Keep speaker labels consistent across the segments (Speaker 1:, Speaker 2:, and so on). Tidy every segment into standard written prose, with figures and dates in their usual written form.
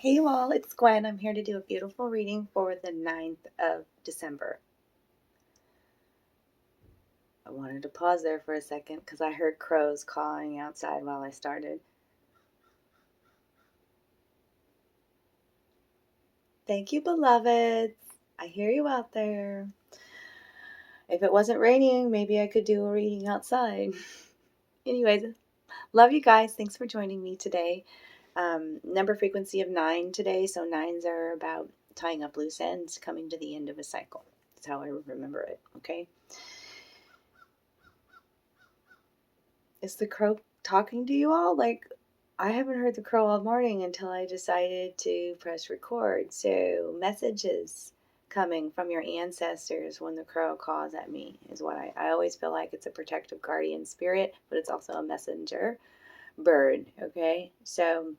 Speaker 1: Hey you all, it's Gwen. I'm here to do a beautiful reading for the 9th of December. I wanted to pause there for a second because I heard crows cawing outside while I started. Thank you, beloveds. I hear you out there. If it wasn't raining, maybe I could do a reading outside. Anyways, love you guys. Thanks for joining me today. Number frequency of 9 today, so 9s are about tying up loose ends, coming to the end of a cycle. That's how I remember it, okay? Is the crow talking to you all? Like, I haven't heard the crow all morning until I decided to press record. So messages coming from your ancestors when the crow calls at me is what I always feel like it's a protective guardian spirit, but it's also a messenger bird, okay? So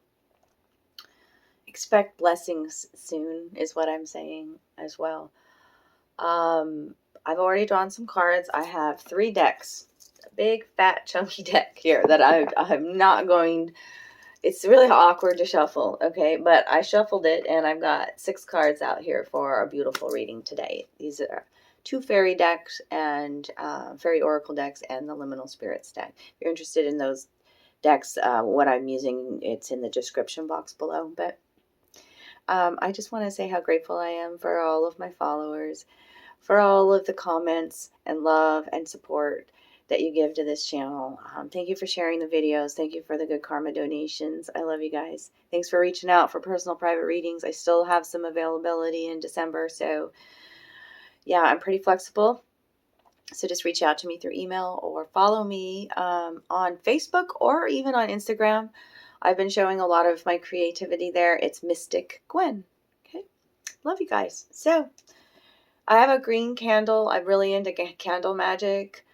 Speaker 1: expect blessings soon is what I'm saying as well. I've already drawn some cards. I have 3 decks. Big fat chunky deck here that I'm not going, it's really awkward to shuffle, okay, but I shuffled it and I've got 6 cards out here for a beautiful reading today. These are 2 fairy decks and fairy oracle decks and the liminal spirits deck. If you're interested in those decks, what I'm using, it's in the description box below. But I just want to say how grateful I am for all of my followers, for all of the comments and love and support that you give to this channel. Thank you for sharing the videos. Thank you for the good karma donations. I love you guys. Thanks for reaching out for personal private readings. I still have some availability in December. So yeah, I'm pretty flexible. So just reach out to me through email or follow me on Facebook or even on Instagram. I've been showing a lot of my creativity there. It's Mystic Gwyn. Okay. Love you guys. So I have a green candle. I'm really into candle magic.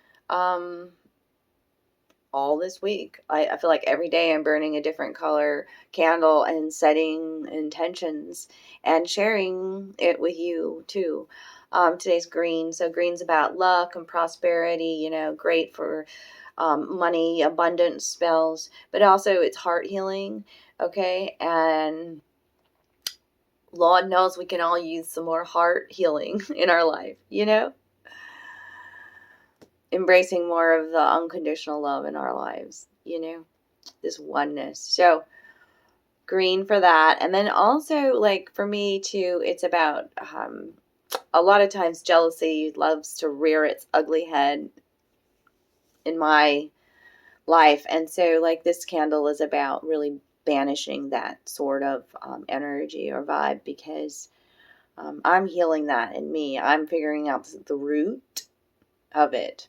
Speaker 1: All this week. I feel like every day I'm burning a different color candle and setting intentions and sharing it with you too. Today's green. So green's about luck and prosperity, you know, great for money, abundance spells, but also it's heart healing, okay? And Lord knows we can all use some more heart healing in our life, you know? Embracing more of the unconditional love in our lives, you know, this oneness. So green for that. And then also, like, for me too, it's about a lot of times jealousy loves to rear its ugly head in my life. And so, like, this candle is about really banishing that sort of energy or vibe, because I'm healing that in me. I'm figuring out the root of it.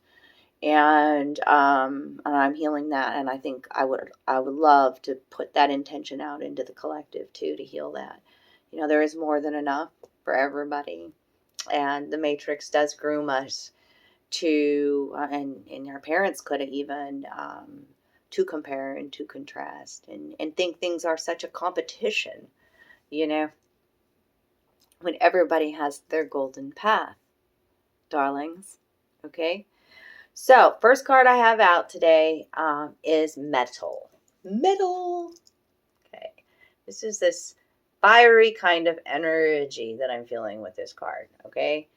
Speaker 1: And I'm healing that, and I think I would love to put that intention out into the collective too, to heal that. You know, there is more than enough for everybody, and the Matrix does groom us to, and our parents could have even, to compare and to contrast and think things are such a competition, you know, when everybody has their golden path, darlings, okay? So, first card I have out today is Metal. Metal! Okay. This is this fiery kind of energy that I'm feeling with this card, okay?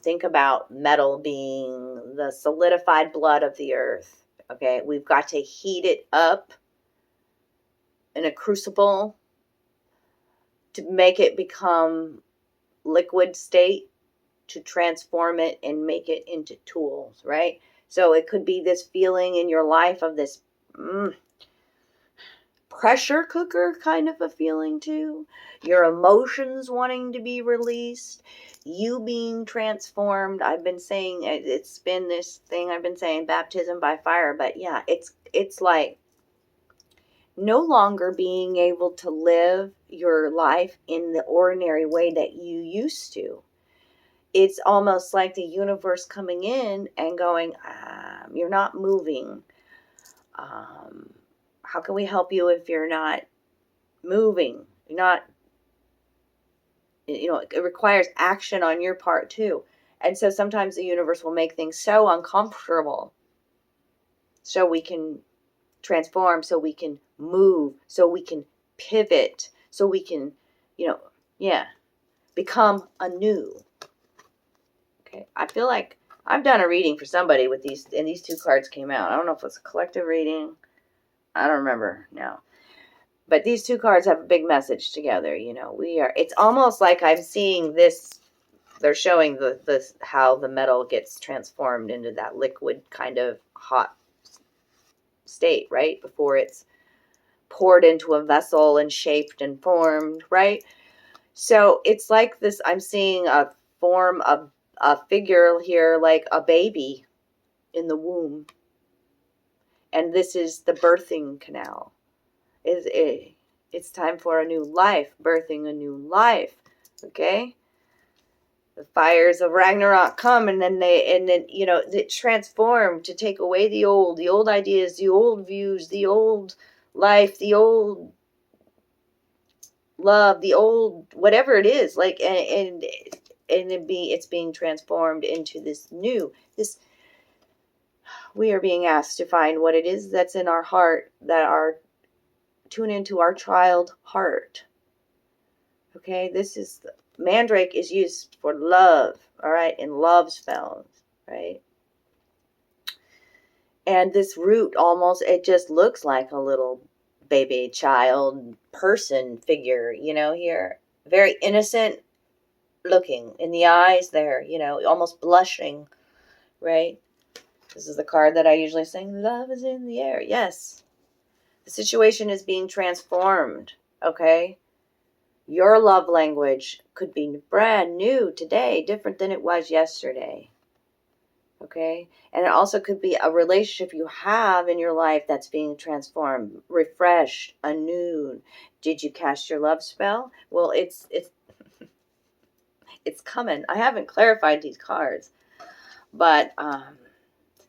Speaker 1: Think about metal being the solidified blood of the earth, okay? We've got to heat it up in a crucible to make it become liquid state, to transform it and make it into tools, right? So it could be this feeling in your life of this pressure cooker kind of a feeling too. Your emotions wanting to be released, you being transformed. I've been saying, it's been this thing I've been saying, baptism by fire, but yeah, it's like no longer being able to live your life in the ordinary way that you used to. It's almost like the universe coming in and going, you're not moving. How can we help you if you're not moving? You're not, you know, it requires action on your part too. And so sometimes the universe will make things so uncomfortable so we can transform, so we can move, so we can pivot, so we can, become anew. Okay, I feel like I've done a reading for somebody with these, and these two cards came out. I don't know if it's a collective reading. I don't remember now. But these two cards have a big message together. It's almost like I'm seeing this. They're showing how the metal gets transformed into that liquid kind of hot state, right? Before it's poured into a vessel and shaped and formed, right? So it's like this, I'm seeing a form of a figure here, like a baby in the womb. And this is the birthing canal. It's time for a new life, birthing a new life. Okay? The fires of Ragnarok come, and then it transform to take away the old ideas, the old views, the old life, the old love, the old whatever it is, like, and it's being transformed into this new. We are being asked to find what it is that's in our heart, tune into our child heart. Okay, Mandrake is used for love, all right, in love spells, right? And this root it just looks like a little baby child person figure, here. Very innocent looking in the eyes there, almost blushing, right? This is the card that I usually sing, love is in the air. Yes. The situation is being transformed, okay? Your love language could be brand new today, different than it was yesterday. Okay? And it also could be a relationship you have in your life that's being transformed, refreshed, anew. Did you cast your love spell? Well, it's coming. I haven't clarified these cards, but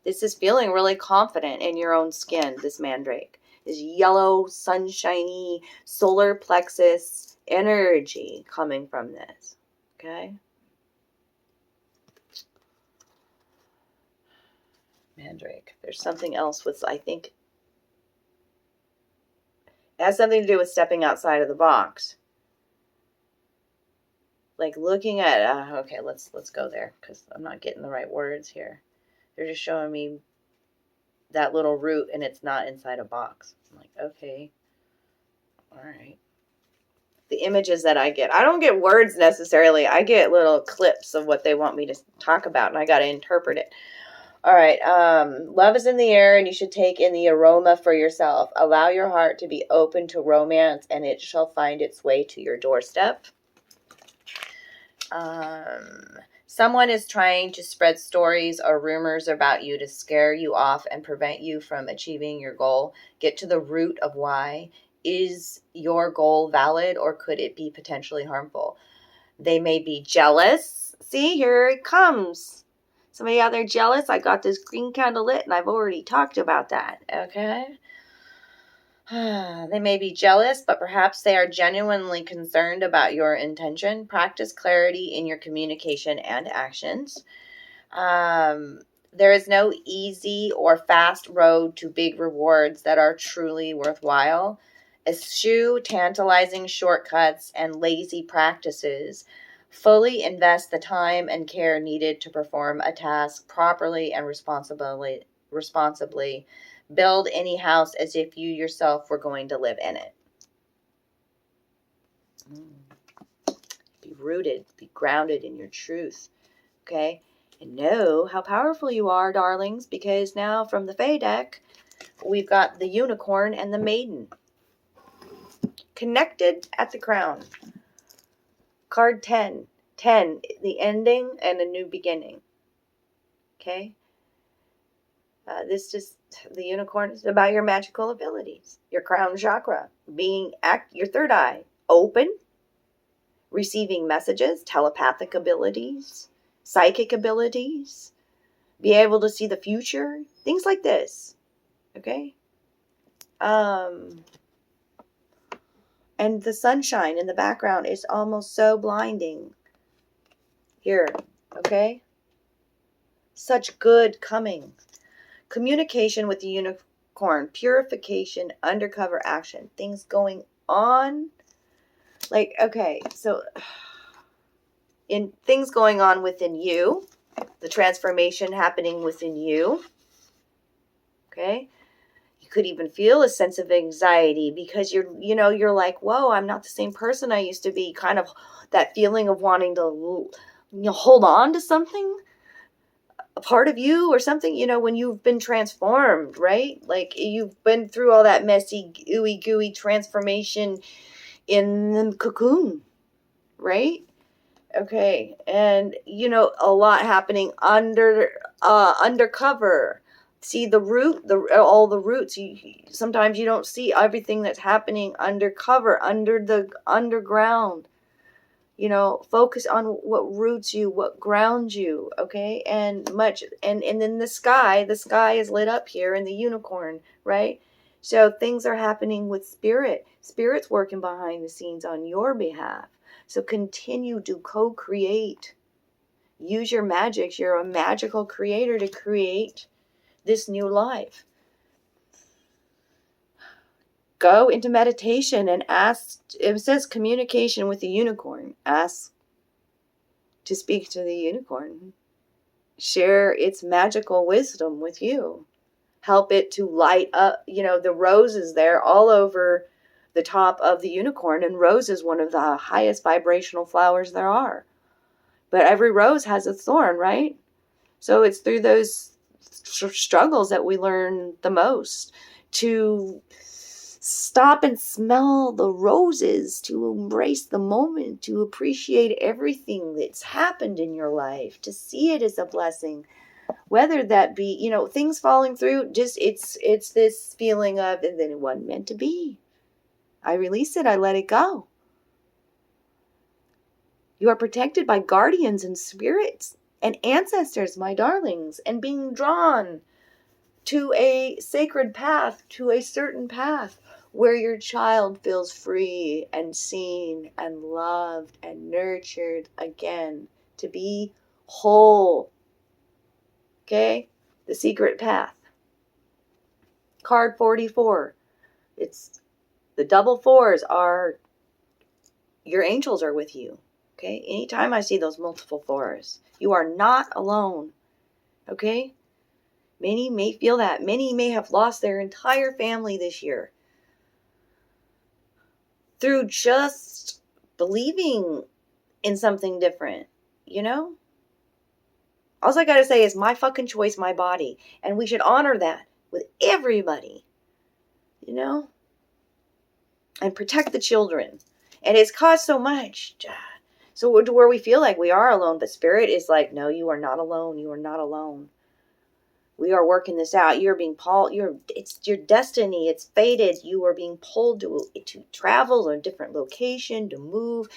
Speaker 1: this is feeling really confident in your own skin, this Mandrake. This yellow, sunshiny, solar plexus energy coming from this. Okay? Mandrake. There's something else I think, it has something to do with stepping outside of the box. Like looking at, okay, let's go there, because I'm not getting the right words here. They're just showing me that little root, and it's not inside a box. I'm like, okay, all right. The images that I don't get words necessarily. I get little clips of what they want me to talk about, and I got to interpret it. All right. Love is in the air, and you should take in the aroma for yourself. Allow your heart to be open to romance, and it shall find its way to your doorstep. Someone is trying to spread stories or rumors about you to scare you off and prevent you from achieving your goal. Get to the root of why. Is your goal valid, or could it be potentially harmful? They may be jealous. See, here it comes. Somebody out there jealous? I got this green candle lit, and I've already talked about that. Okay? They may be jealous, but perhaps they are genuinely concerned about your intention. Practice clarity in your communication and actions. There is no easy or fast road to big rewards that are truly worthwhile. Eschew tantalizing shortcuts and lazy practices. Fully invest the time and care needed to perform a task properly and responsibly. Build any house as if you yourself were going to live in it. Be rooted, be grounded in your truth. Okay? And know how powerful you are, darlings, because now from the Fae deck, we've got the unicorn and the maiden. Connected at the crown. Card 10. 10, the ending and a new beginning. Okay? The unicorn is about your magical abilities. Your crown chakra, your third eye, open, receiving messages, telepathic abilities, psychic abilities, be able to see the future, things like this. Okay? And the sunshine in the background is almost so blinding. Here, okay? Such good coming. Communication with the unicorn, purification, undercover action, things going on Like, okay, so in things going on within you, the transformation happening within you, okay? You could even feel a sense of anxiety because you're like, whoa, I'm not the same person I used to be. Kind of that feeling of wanting to hold on to something, a part of you or something, when you've been transformed, right? Like you've been through all that messy, ooey gooey transformation in the cocoon, right? Okay. And a lot happening undercover. See all the roots. Sometimes you don't see everything that's happening undercover, under the underground. Focus on what roots you, what grounds you, okay? And then the sky is lit up here in the unicorn, right? So things are happening with spirit's working behind the scenes on your behalf. So continue to co-create. Use your magics. You're a magical creator to create this new life. Go into meditation and ask. It says communication with the unicorn. Ask to speak to the unicorn. Share its magical wisdom with you. Help it to light up, the roses there all over the top of the unicorn. And rose is one of the highest vibrational flowers there are. But every rose has a thorn, right? So it's through those struggles that we learn the most to stop and smell the roses, to embrace the moment, to appreciate everything that's happened in your life, to see it as a blessing, whether that be, things falling through, just it's this feeling of, and then it wasn't meant to be. I release it, I let it go. You are protected by guardians and spirits and ancestors, my darlings, and being drawn to a sacred path, to a certain path where your child feels free and seen and loved and nurtured again, to be whole. Okay? The secret path. Card 44. It's the double fours are your angels are with you. Okay? Anytime I see those multiple fours, you are not alone. Okay? Many may feel that. Many may have lost their entire family this year through just believing in something different, All I gotta say is my fucking choice, my body. And we should honor that with everybody, and protect the children. And it's caused so much. So to where we feel like we are alone, but spirit is like, no, you are not alone. You are not alone. We are working this out. You're being pulled. It's your destiny. It's fated. You are being pulled to travel to a different location, to move,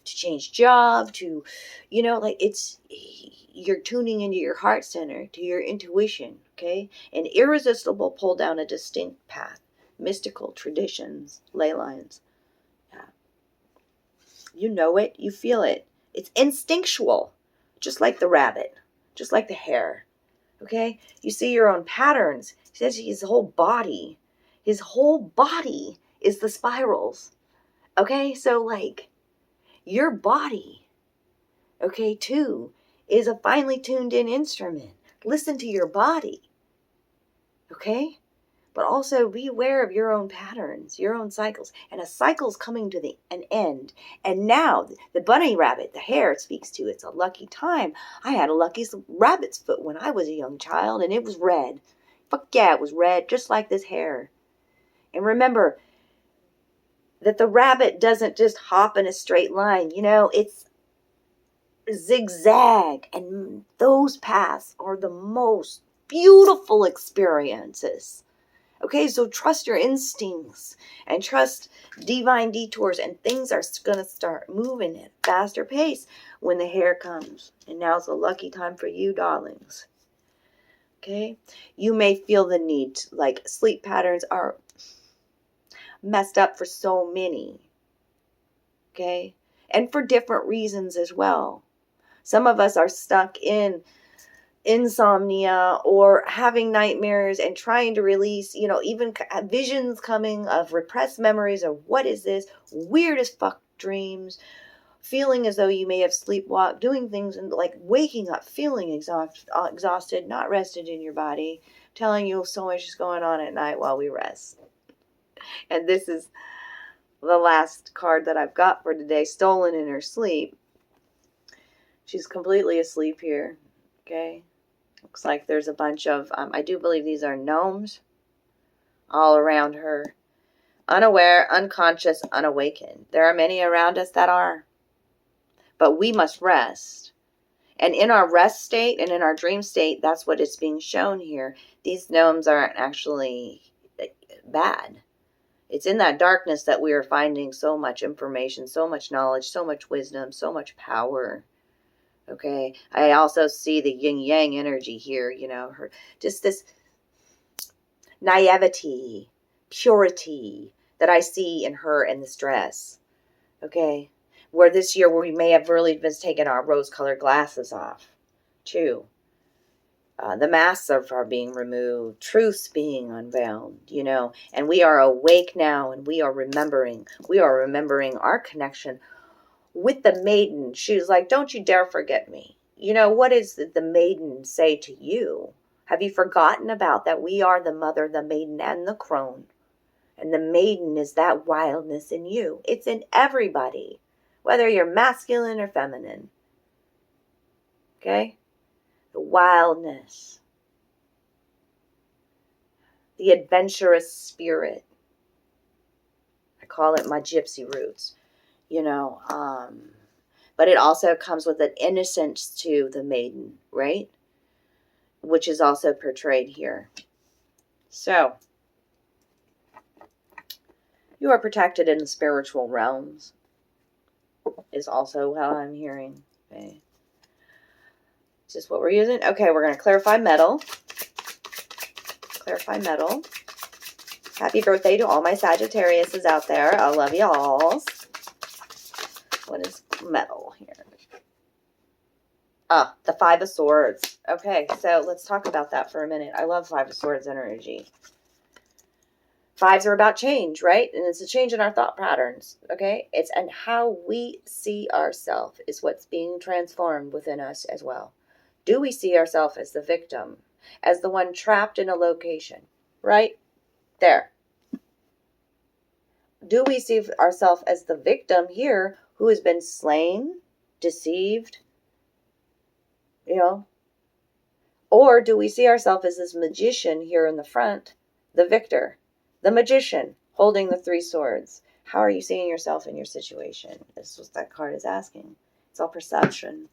Speaker 1: to change job, to, you're tuning into your heart center, to your intuition, okay? An irresistible pull down a distinct path, mystical traditions, ley lines. Yeah. You know it. You feel it. It's instinctual, just like the rabbit, just like the hare. Okay? You see your own patterns. He says his whole body is the spirals. Okay? So your body, okay, too, is a finely tuned in instrument. Listen to your body. Okay? But also be aware of your own patterns, your own cycles. And a cycle's coming to an end. And now the bunny rabbit, the hare, speaks to it's a lucky time. I had a lucky rabbit's foot when I was a young child, and it was red. Fuck yeah, it was red, just like this hare. And remember that the rabbit doesn't just hop in a straight line. It's zigzag. And those paths are the most beautiful experiences. Okay, so trust your instincts and trust divine detours, and things are going to start moving at a faster pace when the hare comes. And now's a lucky time for you, darlings. Okay, you may feel the need, sleep patterns are messed up for so many. Okay, and for different reasons as well. Some of us are stuck in insomnia or having nightmares and trying to release, even visions coming of repressed memories of what is this weird as fuck dreams, feeling as though you may have sleepwalked, doing things and like waking up, feeling exhausted, not rested in your body, telling you so much is going on at night while we rest. And this is the last card that I've got for today, stolen in her sleep. She's completely asleep here, okay? Looks like there's a bunch of, I do believe these are gnomes all around her. Unaware, unconscious, unawakened. There are many around us that are. But we must rest. And in our rest state and in our dream state, that's what is being shown here. These gnomes aren't actually bad. It's in that darkness that we are finding so much information, so much knowledge, so much wisdom, so much power. Okay, I also see the yin-yang energy here, you know, her just this naivety, purity that I see in her in this dress. Okay, where this year we may have really been taking our rose-colored glasses off, too. The masks are being removed, truths being unveiled, you know, and we are awake now and we are remembering our connection with the maiden. She's like, don't you dare forget me. You know, what does the maiden say to you? Have you forgotten about that we are the mother, the maiden, and the crone? And the maiden is that wildness in you. It's in everybody, whether you're masculine or feminine. Okay? The wildness. The adventurous spirit. I call it my gypsy roots. You know, but it also comes with an innocence to the maiden, right? Which is also portrayed here. So, you are protected in the spiritual realms, is also how I'm hearing. Okay. Is this what we're using? Okay, we're going to clarify metal. Clarify metal. Happy birthday to all my Sagittariuses out there. I love y'all. What is metal here? The Five of Swords. Okay, so let's talk about that for a minute. I love Five of Swords energy. Fives are about change, right? And it's a change in our thought patterns, okay? It's and how we see ourselves is what's being transformed within us as well. Do we see ourselves as the victim, as the one trapped in a location, right? There. Do we see ourselves as the victim here who has been slain, deceived, you know? Or do we see ourselves as this magician here in the front, the victor, the magician holding the three swords? How are you seeing yourself in your situation? This is what that card is asking. It's all perception.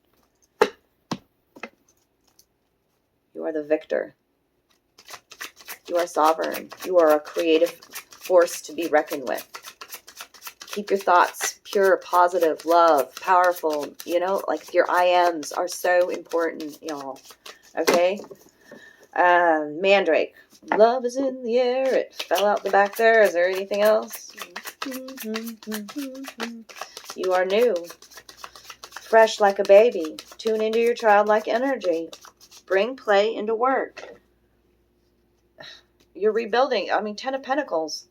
Speaker 1: You are the victor. You are sovereign. You are a creative force to be reckoned with. Keep your thoughts pure, positive, love, powerful. You know, like your I ams are so important, y'all. Okay? Mandrake. Love is in the air. It fell out the back there. Is there anything else? You are new. Fresh like a baby. Tune into your childlike energy. Bring play into work. You're rebuilding. I mean, Ten of Pentacles.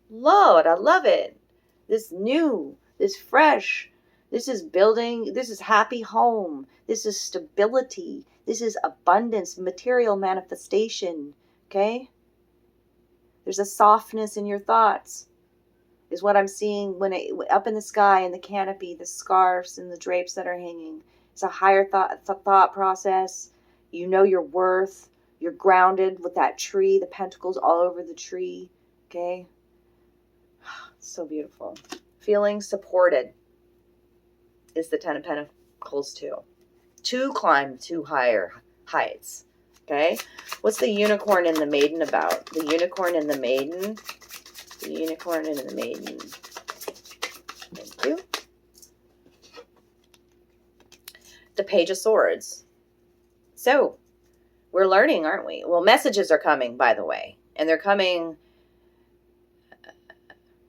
Speaker 1: Lord, I love it. This new, this fresh, this is building, this is happy home. This is stability. This is abundance, material manifestation. Okay? There's a softness in your thoughts. Is what I'm seeing when up in the sky, in the canopy, the scarves and the drapes that are hanging. It's a higher thought process. You know your worth. You're grounded with that tree, the pentacles all over the tree. Okay? So beautiful. Feeling supported is the Ten of Pentacles too. To climb to higher heights. Okay? What's the unicorn and the maiden about? The unicorn and the maiden. The unicorn and the maiden. Thank you. The Page of Swords. So, we're learning, aren't we? Well, messages are coming, by the way. And they're coming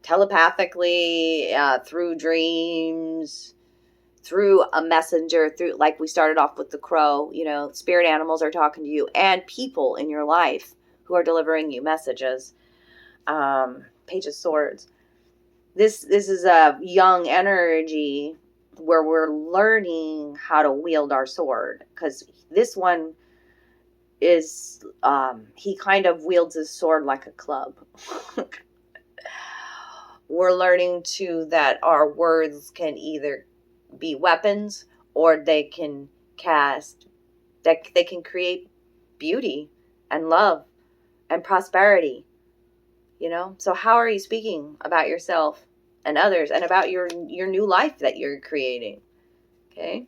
Speaker 1: telepathically, through dreams, through a messenger, through, like we started off with the crow, you know, spirit animals are talking to you, and people in your life who are delivering you messages. Page of Swords. This is a young energy where we're learning how to wield our sword, because this one is he kind of wields his sword like a club. We're learning to that our words can either be weapons, or they can they can create beauty and love and prosperity. You know, so how are you speaking about yourself and others, and about your new life that you're creating? Okay.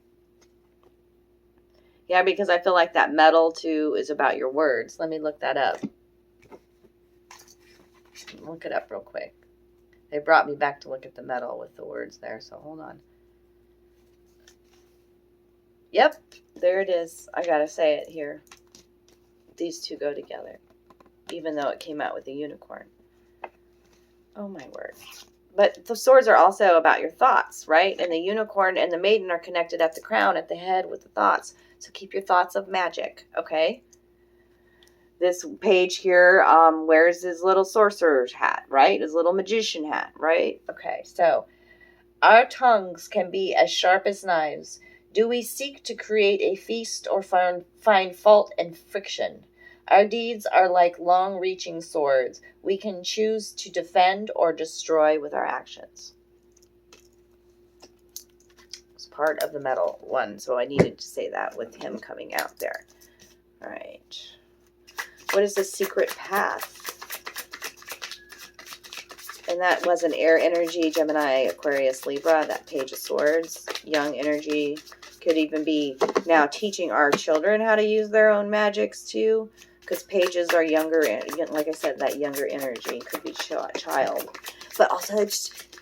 Speaker 1: Yeah, because I feel like that metal too is about your words. Let me look that up. Look it up real quick. They brought me back to look at the metal with the words there, so hold on. Yep, there it is. I gotta say it here. These two go together, even though it came out with a unicorn. Oh my word. But the swords are also about your thoughts, right? And the unicorn and the maiden are connected at the crown, at the head, with the thoughts. So keep your thoughts of magic, okay? This page here wears his little sorcerer's hat, right? His little magician hat, right? Okay, so our tongues can be as sharp as knives. Do we seek to create a feast, or find fault and friction? Our deeds are like long-reaching swords. We can choose to defend or destroy with our actions. It's part of the metal one, so I needed to say that with him coming out there. All right. What is the secret path? And that was an air energy, Gemini, Aquarius, Libra, that Page of Swords. Young energy. Could even be now teaching our children how to use their own magics too. Because pages are younger, like I said, that younger energy. Could be child. But also, just,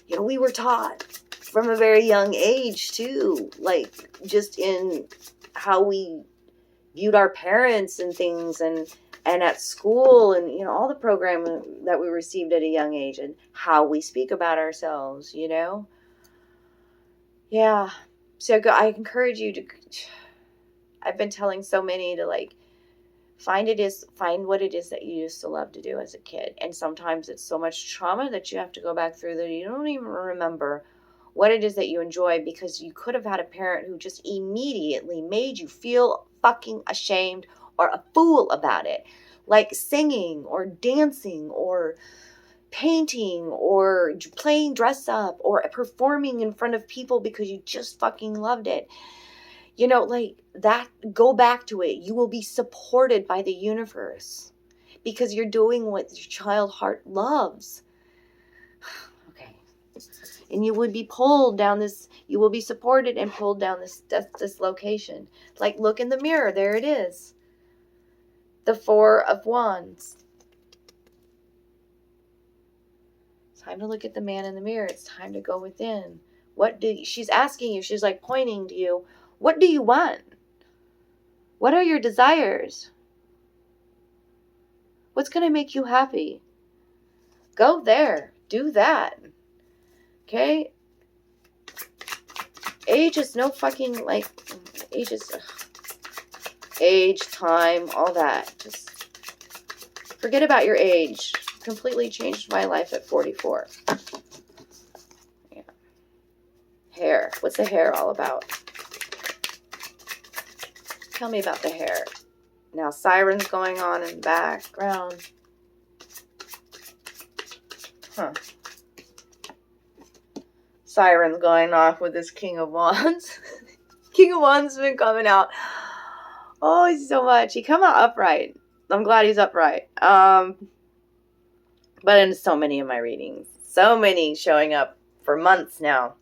Speaker 1: you know, we were taught from a very young age too. Like, just in how we viewed our parents and things, and at school, and, you know, all the programming that we received at a young age, and how we speak about ourselves, you know? Yeah. So I encourage you to, I've been telling so many to, like, find what it is that you used to love to do as a kid. And sometimes it's so much trauma that you have to go back through that you don't even remember what it is that you enjoy, because you could have had a parent who just immediately made you feel fucking ashamed or a fool about it. Like singing or dancing or painting or playing dress up or performing in front of people because you just fucking loved it. You know, like that, go back to it. You will be supported by the universe because you're doing what your child heart loves. Okay. And you would be pulled down this, you will be supported and pulled down this location. Like, look in the mirror. There it is. The Four of Wands. It's time to look at the man in the mirror. It's time to go within. She's asking you, she's like pointing to you. What do you want? What are your desires? What's going to make you happy? Go there. Do that. Okay? Age is no fucking, like, age, time, all that. Just forget about your age. Completely changed my life at 44. Yeah. Hair. What's the hair all about? Tell me about the hair. Now, sirens going on in the background. Huh. Sirens going off with this King of Wands. King of Wands has been coming out. Oh, so much. He come out upright. I'm glad he's upright. But in so many of my readings. So many showing up for months now.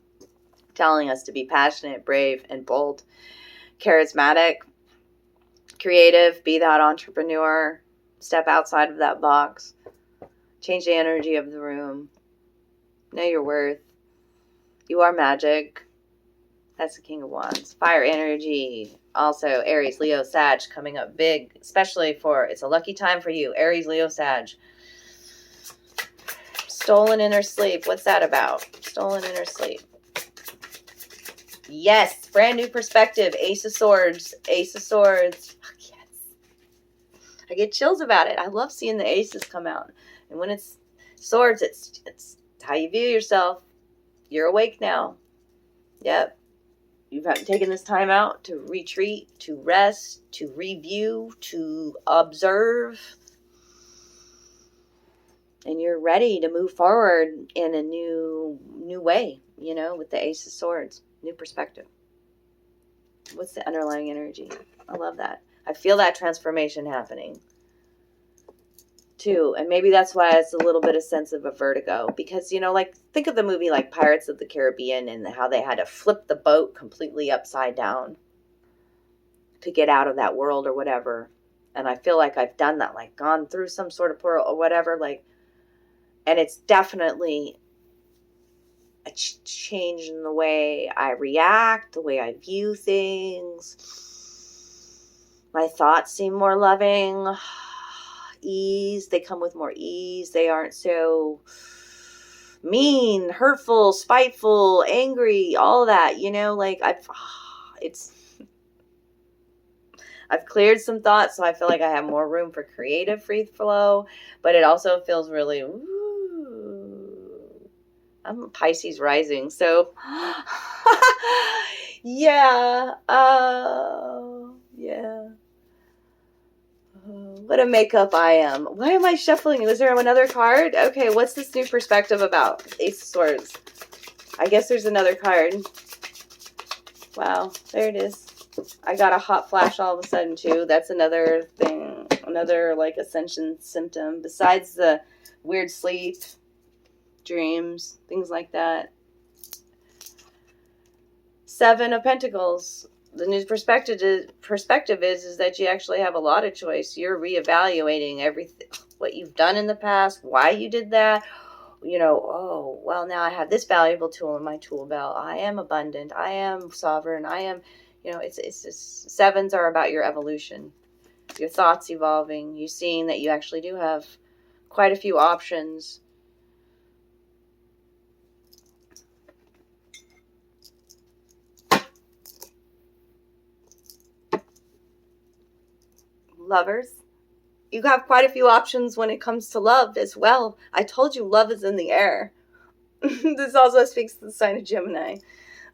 Speaker 1: Telling us to be passionate, brave, and bold. Charismatic. Creative, be that entrepreneur, step outside of that box, change the energy of the room, know your worth, you are magic. That's the King of Wands. Fire energy, also Aries, Leo, Sag coming up big, especially it's a lucky time for you, Aries, Leo, Sag. Stolen inner sleep, what's that about? Stolen inner sleep. Yes, brand new perspective, Ace of Swords, Ace of Swords. I get chills about it. I love seeing the aces come out. And when it's swords, it's how you view yourself. You're awake now. Yep. You've taken this time out to retreat, to rest, to review, to observe. And you're ready to move forward in a new way, you know, with the Ace of Swords. New perspective. What's the underlying energy? I love that. I feel that transformation happening too. And maybe that's why it's a little bit of sense of a vertigo. Because, you know, like, think of the movie like Pirates of the Caribbean and how they had to flip the boat completely upside down to get out of that world or whatever. And I feel like I've done that, like gone through some sort of portal or whatever, like, and it's definitely a change in the way I react, the way I view things. My thoughts seem more loving. Ease. They come with more ease. They aren't so mean, hurtful, spiteful, angry, all that, you know, like I've cleared some thoughts, so I feel like I have more room for creative free flow, but it also feels really, I'm a Pisces rising, so yeah, yeah. What a makeup I am. Why am I shuffling? Was there another card? Okay, what's this new perspective about? Ace of Swords. I guess there's another card. Wow, there it is. I got a hot flash all of a sudden too. That's another thing, another like ascension symptom. Besides the weird sleep, dreams, things like that. Seven of Pentacles. The new perspective is that you actually have a lot of choice. You're reevaluating everything, what you've done in the past, why you did that. You know, oh, well, now I have this valuable tool in my tool belt. I am abundant. I am sovereign. I am, you know, it's just, sevens are about your evolution, your thoughts evolving, you seeing that you actually do have quite a few options. Lovers, you have quite a few options when it comes to love as well. I told you love is in the air. This also speaks to the sign of Gemini.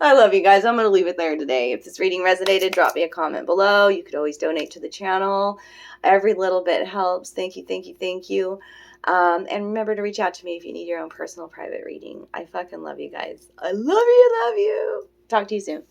Speaker 1: I love you guys. I'm going to leave it there today. If this reading resonated, drop me a comment below. You could always donate to the channel. Every little bit helps. Thank you, thank you, thank you. And remember to reach out to me if you need your own personal private reading. I fucking love you guys. I love you, love you. Talk to you soon.